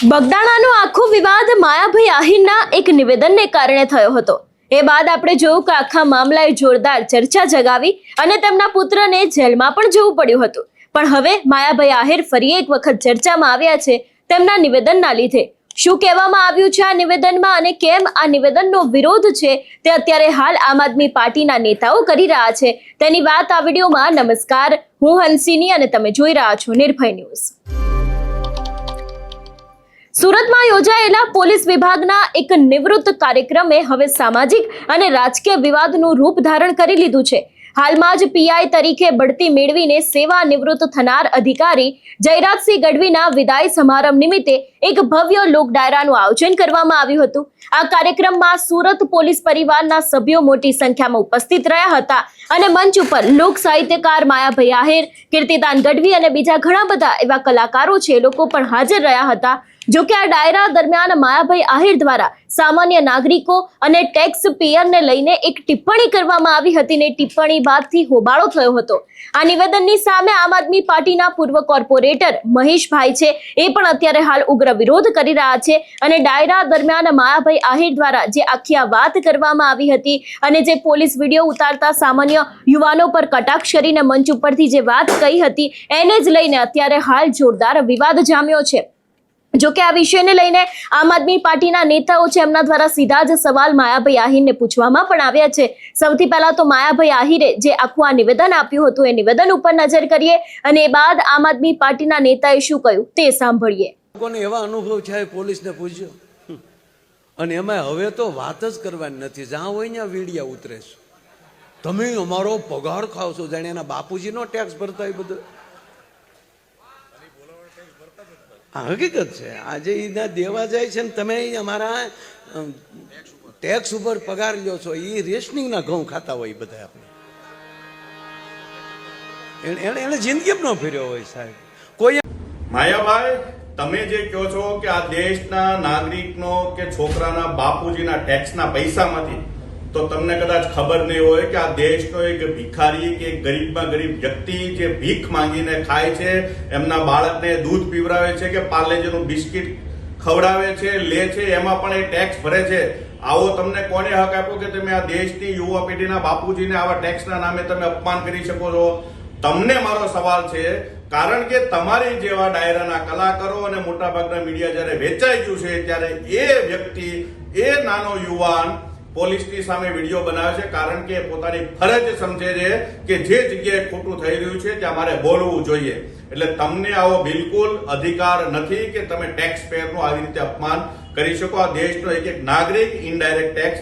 બગદાણાનો આખો વિવાદ માયાભાઈ આહિરના એક નિવેદનને કારણે થયો હતો। એ બાદ આપણે જોયું કે આખા મામલાએ જોરદાર ચર્ચા જગાવી અને તેમના પુત્રને જેલમાં પણ જવું પડ્યું હતું। પણ હવે માયાભાઈ આહિર ફરી એક વખત ચર્ચામાં આવ્યા છે તેમના નિવેદનના લીધે। શું કહેવામાં આવ્યું છે આ નિવેદનમાં અને કેમ આ નિવેદનનો વિરોધ છે તે અત્યારે હાલ આમ આદમી પાર્ટીના નેતાઓ કરી રહ્યા છે તેની વાત આ વિડીયોમાં। નમસ્કાર, હું હંસિની અને તમે જોઈ રહ્યા છો નિર્ભય ન્યૂઝ। સુરતમાં યોજાયેલા પોલીસ વિભાગના એક નિવૃત્ત કાર્યક્રમે હવે સામાજિક અને રાજકીય વિવાદનું રૂપ ધારણ કરી લીધું છે। હાલમાં જ પીઆઈ તરીકે બઢતી મેળવીને સેવા નિવૃત્ત થનાર અધિકારી જયરાજસિંહ ગઢવીના વિદાય સમારંભ નિમિત્તે એક ભવ્ય લોક ડાયરાનું આયોજન કરવામાં આવ્યું હતું। આ કાર્યક્રમમાં સુરત પોલીસ પરિવારના સભ્યો મોટી સંખ્યામાં ઉપસ્થિત રહ્યા હતા અને મંચ ઉપર લોક સાહિત્યકાર માયાભાઈ આહિર, કીર્તિદાન ગઢવી અને બીજા ઘણા બધા એવા કલાકારો છે લોકો પણ હાજર રહ્યા હતા। જો કે આ ડાયરા દરમિયાન માયાભાઈ આહિર દ્વારા સામાન્ય નાગરિકો અને ટેક્સ પેયરને લઈને એક ટિપ્પણી કરવામાં આવી હતી ને ટિપ્પણી બાદથી હોબાળો થયો હતો। આ નિવેદનની સામે આમ આદમી પાર્ટીના પૂર્વ કોર્પોરેટર મહેશભાઈ છે એ પણ અત્યારે હાલ ઉગ્ર વિરોધ કરી રહ્યા છે અને ડાયરા દરમિયાન માયાભાઈ આહિર દ્વારા જે આખી આ વાત કરવામાં આવી હતી અને જે પોલીસ વિડીયો ઉતારતા સામાન્ય યુવાનો પર કટાક્ષ કરીને મંચ ઉપરથી જે વાત કહી હતી એને જ લઈને અત્યારે હાલ જોરદાર વિવાદ જામ્યો છે। જો કે આ વિષયને લઈને આમ આદમી પાર્ટીના નેતાઓ છે એમના દ્વારા સીધા જ સવાલ માયાભાઈ આહિરને પૂછવામાં પણ આવ્યા છે। સૌથી પહેલા તો માયાભાઈ આહિરે જે આખું આ નિવેદન આપ્યું હતું એ નિવેદન ઉપર નજર કરીએ અને એ બાદ આમ આદમી પાર્ટીના નેતાએ શું કહ્યું તે સાંભળીએ। લોકોને એવા અનુભવ છે, પોલીસને પૂછ્યો અને એમાં હવે તો વાત જ કરવાની નથી, જ્યાં હોય ત્યાં વીડિયા ઉતરે છે, તમે અમારો પગાર ખાવ છો, જાણે એના બાપુજીનો ટેક્સ ભરતા હોય બધું। હકીકત છે, આજે એના દેવા જાય છે ને તમે અમારા ટેક્સ ઉપર પગાર લ્યો છો, એ રેશનિંગના ઘઉં ખાતા હોય બધા આપણે, એને જિંદગી ન ફેર્યો હોય સાહેબ કોઈ। માયાભાઈ, તમે જે કહો છો કે આ દેશના નાગરિકનો કે છોકરાના બાપુજીના ટેક્સના પૈસામાંથી, તો તમને કદાચ ખબર નહીં હોય કે આ દેશનો એક ભિખારી કે ગરીબમાં ગરીબ વ્યક્તિ જે ભીખ માંગીને ખાય છે, એમના બાળકને દૂધ પીવડાવે છે કે પાર્લેજીનું બિસ્કિટ ખવડાવે છે, લે છે, એમાં પણ એ ટેક્સ ભરે છે। આવો તમને કોને હક આપ્યો કે તમે આ દેશની યુવા પેઢીના બાપુજીને આવા ટેક્સના નામે તમે અપમાન કરી શકો છો? તમને મારો સવાલ છે, કારણ કે તમારી જેવા ડાયરાના કલાકારો અને મોટાભાગના મીડિયા જ્યારે વેચાઈ ગયું છે ત્યારે એ વ્યક્તિ, એ નાનો યુવાન પોલીસની સામે વિડીયો બનાવે છે કારણ કે પોતાની ફરજ સમજે છે કે જે જગ્યાએ ખોટું થઈ રહ્યું છે ત્યાં મારે બોલવું જોઈએ। એટલે તમને આવો બિલકુલ અધિકાર નથી કે તમે ટેક્સ પેયરનું આવી રીતે અપમાન કરી શકો। આ દેશનો એક એક નાગરિક ઇનડાયરેક્ટ ટેક્સ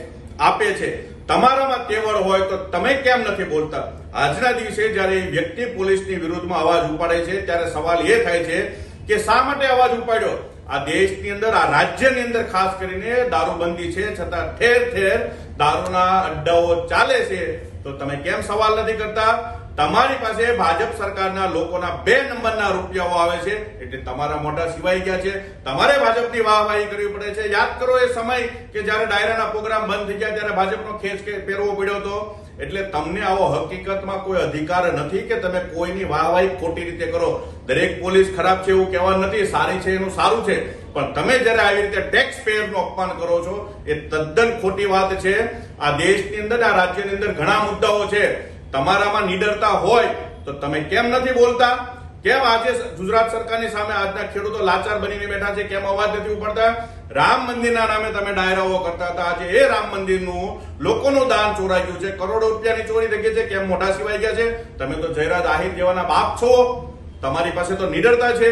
આપે છે। તમારામાં તેવડ હોય તો તમે કેમ નથી બોલતા? આજના દિવસે જ્યારે એ વ્યક્તિ પોલીસની વિરુદ્ધમાં અવાજ ઉપાડે છે ત્યારે સવાલ એ થાય છે કે શા માટે અવાજ ઉપાડ્યો? આ દેશની અંદર, આ રાજ્યની અંદર ખાસ કરીને દારૂબંધી છે છતાં ઠેર ઠેર દારૂના અડ્ડાઓ ચાલે છે, તો તમે કેમ સવાલ નથી કરતા? તમારી પાસે ભાજપ સરકારના લોકોના 2 નંબરના રૂપિયાઓ આવે છે એટલે તમારા મોઢા સિવાય ગયા છે, તમારે ભાજપની વાહવાહી કરવી પડે છે। યાદ કરો એ સમય કે જ્યારે ડાયરાના પ્રોગ્રામ બંધ થઈ ગયા ત્યારે ભાજપનો ખેસ પહેરવો પડ્યો હતો। એટલે તમને આવો હકીકતમાં કોઈ અધિકાર નથી કે તમે કોઈની વાહવાહી ખોટી રીતે કરો। દરેક પોલીસ ખરાબ છે એવું કહેવા નથી, સારી છે એનું સારું છે, પણ તમે જ્યારે આવી રીતે ટેક્સ પેયરનું અપમાન કરો છો એ તદ્દન ખોટી વાત છે। આ દેશની અંદર, આ રાજ્યની અંદર ઘણા મુદ્દાઓ છે, તમારામાં નિડરતા હોય તો તમે કેમ નથી બોલતા? કેમ આજે ગુજરાત સરકારની સામે આજના ખેડૂતો લાચાર બનીને બેઠા છે, કેમ અવાજ નથી ઉપાડતા? રામ મંદિરના નામે તમે ડાયરાઓ કરતા હતા, આજે એ રામ મંદિરનું લોકોનું દાન ચોરાઈ ગયું છે, કરોડો રૂપિયાની ચોરી થઈ ગઈ છે, કેમ મોઢા સિવાય ગયા છે? તમે તો જયરાજ આહિર જેવાના બાપ છો, તમારી પાસે તો નિડરતા છે,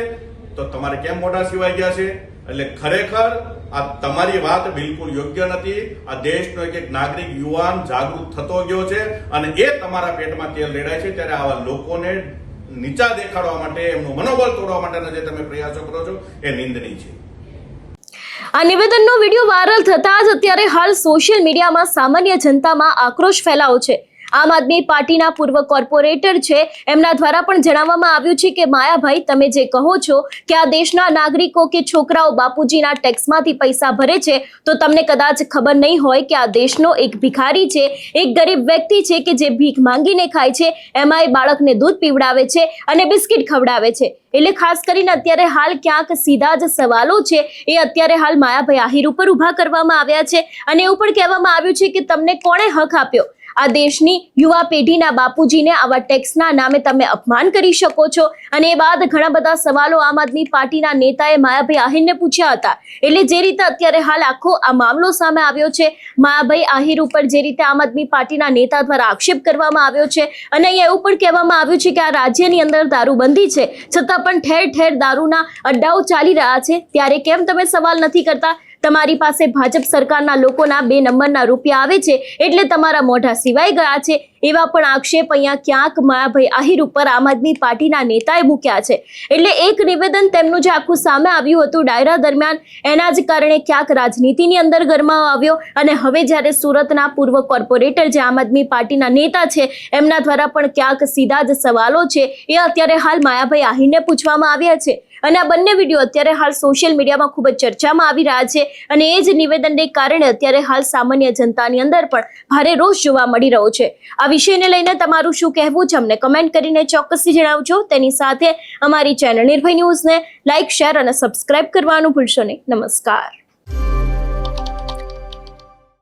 તો તમારે કેમ મોઢા સિવાય ગયા છે? એટલે ખરેખર આ તમારી વાત બિલકુલ યોગ્ય નથી। આ દેશનો એક એક નાગરિક યુવાન જાગૃત થતો ગયો છે અને એ તમારા પેટમાં તેલ રેડાય છે ત્યારે આવા લોકોને નીચા દેખાડવા માટે, એમનું મનોબળ તોડવા માટેના જે તમે પ્રયાસો કરો છો એ નિંદનીય છે। આ નિવેદનનો વિડીયો વાયરલ થતા જ અત્યારે હાલ સોશિયલ મીડિયામાં સામાન્ય જનતામાં આક્રોશ ફેલાયો છે। આમ આદમી પાર્ટીના પૂર્વ કોર્પોરેટર છે, એમના દ્વારા પણ જણાવવામાં આવ્યું છે કે માયાભાઈ, તમે જે કહો છો કે આ દેશના નાગરિકો કે છોકરાઓ બાપુજીના ટેક્સમાંથી પૈસા ભરે છે, તો તમને કદાચ ખબર નહીં હોય કે આ દેશનો એક ભિખારી છે, એક ગરીબ વ્યક્તિ છે કે જે ભીખ માંગીને ખાય છે, એમાંય બાળકને દૂધ પીવડાવે છે અને બિસ્કિટ ખવડાવે છે. એટલે ખાસ કરીને અત્યારે હાલ ક્યાંક સીધા જ સવાલો છે એ અત્યારે હાલ માયાભાઈ આહિર ઉપર ઊભા કરવામાં આવ્યા છે અને એવું પણ કહેવામાં આવ્યું છે કે તમને કોણે હક આપ્યો આ દેશની યુવા પેઢીના બાપુજીને આવા ટેક્સના નામે તમે અપમાન કરી શકો છો? અને એ બાદ ઘણા બધા સવાલો આમ આદમી પાર્ટીના નેતાએ માયાભાઈ આહિરને પૂછ્યા હતા. એટલે જે રીતે અત્યારે હાલ આખો આ મામલો સામે આવ્યો છે, માયાભાઈ આહિર ઉપર જે રીતે આમ આદમી પાર્ટીના નેતા દ્વારા આક્ષેપ કરવામાં આવ્યો છે અને અહીંયા એવું પણ કહેવામાં આવ્યું છે કે આ રાજ્યની અંદર દારૂબંધી છે, છતાં પણ ઠેર ઠેર દારૂના અડ્ડાઓ ચાલી રહ્યા છે, ત્યારે કેમ તમે સવાલ નથી કરતા? તમારી પાસે ભાજપ સરકારના લોકોના 2 નંબરના રૂપિયા આવે છે એટલે તમારા મોઢા સિવાય ગયા છે. એવા પણ આક્ષેપ અહીંયા ક્યાંક માયાભાઈ આહિર ઉપર આમ આદમી પાર્ટીના નેતાએ મૂક્યા છે. એટલે એક નિવેદન તેમનું જે આખું સામે આવ્યું હતું ડાયરા દરમિયાન, એના જ કારણે ક્યાંક રાજનીતિની અંદર ગરમાવો આવ્યો અને હવે જ્યારે સુરતના પૂર્વ કોર્પોરેટર જે આમ આદમી પાર્ટીના નેતા છે, એમના દ્વારા પણ ક્યાંક સીધા જ સવાલો છે એ અત્યારે હાલ માયાભાઈ આહિરને પૂછવામાં આવ્યા છે. અને આ બંને વિડીયો અત્યારે હાલ સોશિયલ મીડિયામાં ખૂબ જ ચર્ચામાં આવી રહ્યા છે અને એ જ નિવેદનને કારણે અત્યારે હાલ સામાન્ય જનતાની અંદર પણ ભારે રોષ જોવા મળી રહ્યો છે. આ વિષયને લઈને તમારું શું કહેવું છે અમને કમેન્ટ કરીને ચોક્કસથી જણાવજો. તેની સાથે અમારી ચેનલ નિર્ભય ન્યૂઝને લાઇક, શેર અને સબસ્ક્રાઇબ કરવાનું ભૂલશો નહીં. નમસ્કાર.